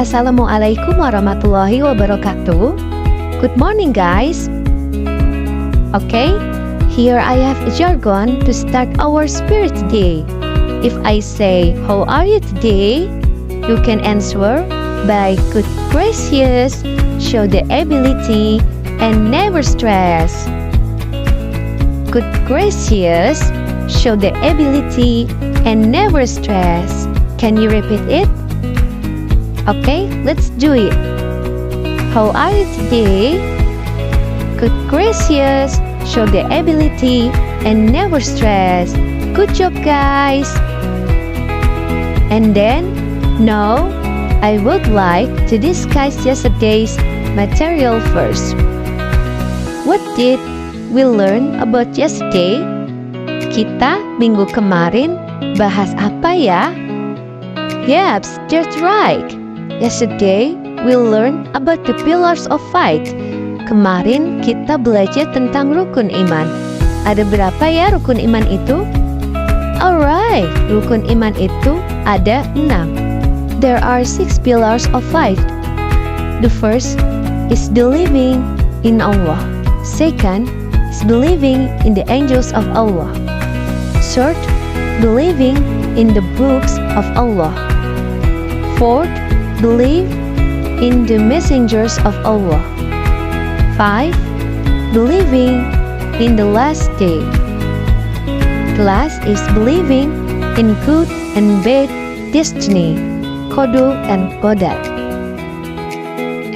Assalamualaikum warahmatullahi wabarakatuh. Good morning, guys. Okay, here I have a jargon to start our spirit day. If I say, how are you today? You can answer by good gracious, show the ability, and never stress. Good gracious, show the ability, and never stress. Can you repeat it? Okay, let's do it. How are you today? Good gracious, show the ability, and never stress. Good job, guys. And then, now, I would like to discuss yesterday's material first. What did we learn about yesterday? Kita minggu kemarin bahas apa ya? Yes, that's right. Yesterday, we learned about the pillars of faith. Kemarin kita belajar tentang rukun iman. Ada berapa ya rukun iman itu? Alright, rukun iman itu ada 6. There are 6 pillars of faith. The first is believing in Allah. Second is believing in the angels of Allah. Third, believing in the books of Allah. Fourth, believe in the messengers of Allah. 5. Believing in the last day. The last is believing in good and bad destiny, qada and qadar.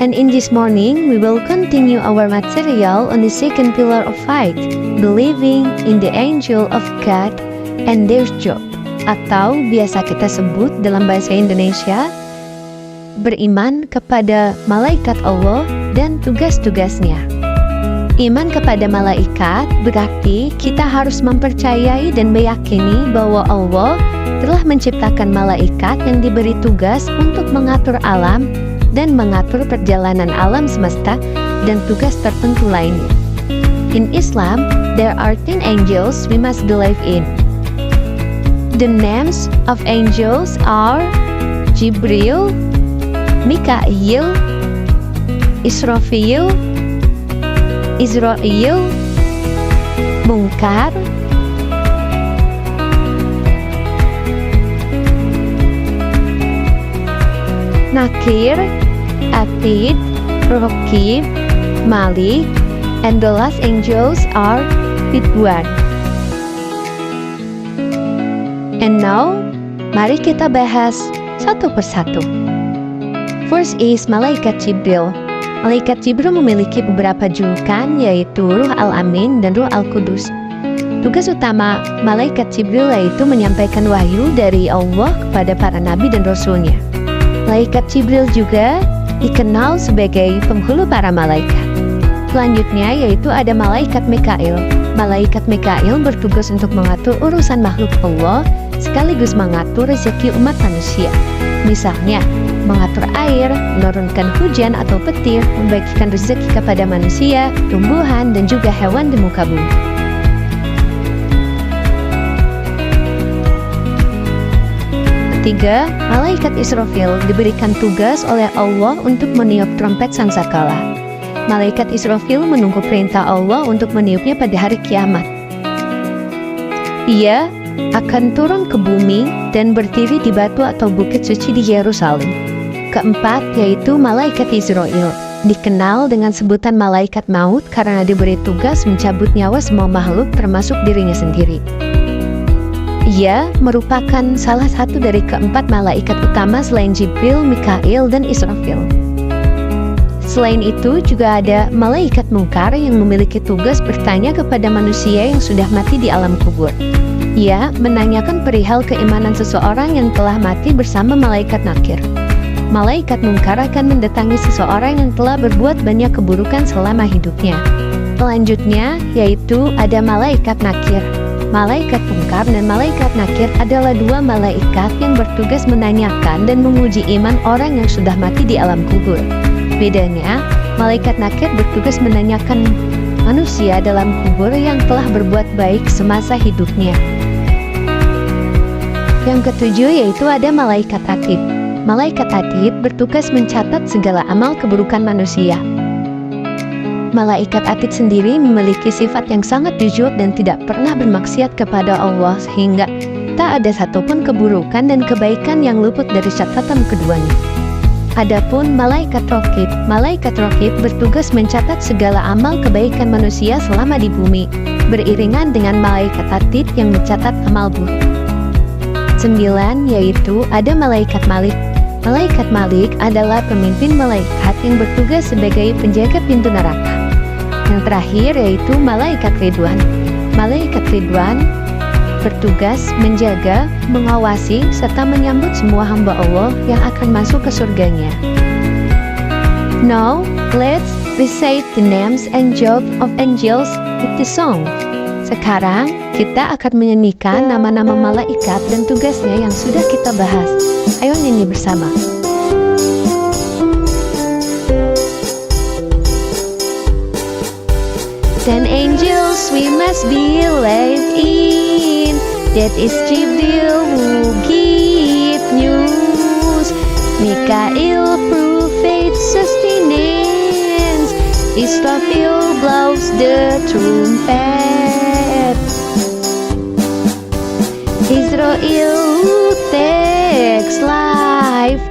And in this morning, we will continue our material on the second pillar of faith, believing in the angel of God and their job, atau biasa kita sebut dalam bahasa Indonesia, beriman kepada malaikat Allah dan tugas-tugasnya. Iman kepada malaikat berarti kita harus mempercayai dan meyakini bahwa Allah telah menciptakan malaikat yang diberi tugas untuk mengatur alam dan mengatur perjalanan alam semesta dan tugas tertentu lainnya. In Islam, there are 10 angels we must believe in. The names of angels are Jibril, Mikail, Israfil, Israel, Munkar, Nakir, Atid, Raqib, Malik, and the last angels are Ridwan. And now, mari kita bahas satu persatu. First is Malaikat Jibril. Malaikat Jibril memiliki beberapa julukan, yaitu Ruh Al-Amin dan Ruh Al-Qudus. Tugas utama Malaikat Jibril yaitu menyampaikan wahyu dari Allah kepada para nabi dan rasulnya. Malaikat Jibril juga dikenal sebagai penghulu para malaikat. Selanjutnya yaitu ada Malaikat Mikail. Malaikat Mikail bertugas untuk mengatur urusan makhluk Allah sekaligus mengatur rezeki umat manusia. Misalnya, mengatur air, menurunkan hujan atau petir, membagikan rezeki kepada manusia, tumbuhan, dan juga hewan di muka bumi. Ketiga, Malaikat Israfil diberikan tugas oleh Allah untuk meniup trompet sangkakala. Malaikat Israfil menunggu perintah Allah untuk meniupnya pada hari kiamat. Ia akan turun ke bumi dan berdiri di batu atau bukit suci di Yerusalem. Keempat, yaitu Malaikat Israel, dikenal dengan sebutan Malaikat Maut karena diberi tugas mencabut nyawa semua makhluk termasuk dirinya sendiri. Ia merupakan salah satu dari keempat malaikat utama selain Jibril, Mikail, dan Israfil. Selain itu, juga ada Malaikat Munkar yang memiliki tugas bertanya kepada manusia yang sudah mati di alam kubur. Ia menanyakan perihal keimanan seseorang yang telah mati bersama Malaikat Nakir. Malaikat Munkar akan mendatangi seseorang yang telah berbuat banyak keburukan selama hidupnya. Selanjutnya, yaitu ada Malaikat Nakir. Malaikat Munkar dan Malaikat Nakir adalah dua malaikat yang bertugas menanyakan dan menguji iman orang yang sudah mati di alam kubur. Bedanya, Malaikat Nakir bertugas menanyakan manusia dalam kubur yang telah berbuat baik semasa hidupnya. Yang ketujuh yaitu ada Malaikat Raqib. Malaikat Atid bertugas mencatat segala amal keburukan manusia. Malaikat Atid sendiri memiliki sifat yang sangat jujur dan tidak pernah bermaksiat kepada Allah, sehingga tak ada satupun keburukan dan kebaikan yang luput dari catatan keduanya. Adapun Malaikat Raqib bertugas mencatat segala amal kebaikan manusia selama di bumi, beriringan dengan Malaikat Atid yang mencatat amal buruk. 9. Yaitu ada Malaikat Malik. Malaikat Malik adalah pemimpin malaikat yang bertugas sebagai penjaga pintu neraka. Yang terakhir yaitu Malaikat Ridwan. Malaikat Ridwan bertugas menjaga, mengawasi, serta menyambut semua hamba Allah yang akan masuk ke surganya. Now, let's recite the names and jobs of angels with the song. Sekarang, kita akan menyanyikan nama-nama malaikat dan tugasnya yang sudah kita bahas. Ayo nyanyi bersama. Ten angels we must believe in. That is Jibril who give news. Mikael provides sustenance. Israfil blows the trumpet. Israel who takes life.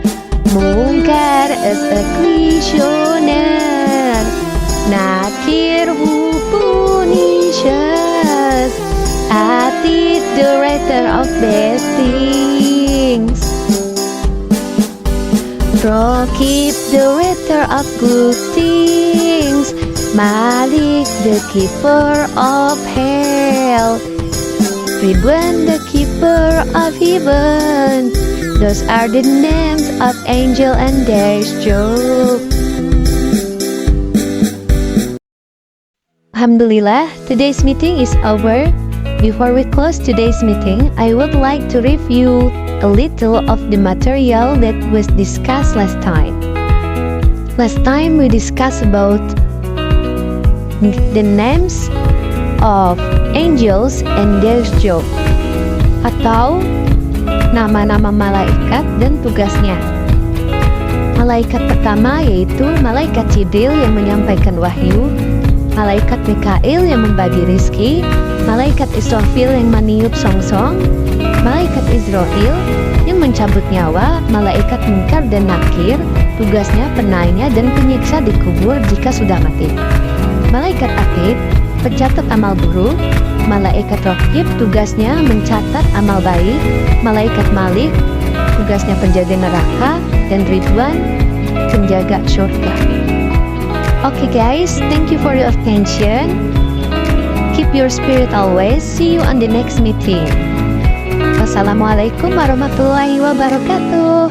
Munkar as a questioner. Nakir who punishes. Atid the writer of best things. Raqib the writer of good things. Malik the keeper of hell. Ridwan the keeper of heaven. Those are the names of angel and their job. Alhamdulillah, today's meeting is over. Before we close today's meeting, I would like to review a little of the material that was discussed last time. Last time we discussed about the names of angels and their job, atau nama-nama malaikat dan tugasnya. Malaikat pertama yaitu Malaikat Jibril yang menyampaikan wahyu, Malaikat Mikail yang membagi rizki, Malaikat Israfil yang meniup songsong, Malaikat Israel yang mencabut nyawa, Malaikat Munkar dan Nakir, tugasnya penanya dan penyiksa di kubur jika sudah mati. Malaikat Atid, pencatat amal buruk, Malaikat Raqib, tugasnya mencatat amal baik, Malaikat Malik, tugasnya penjaga neraka, dan Ridwan, penjaga surga. Okay guys, thank you for your attention. Keep your spirit always. See you on the next meeting. Wassalamualaikum warahmatullahi wabarakatuh.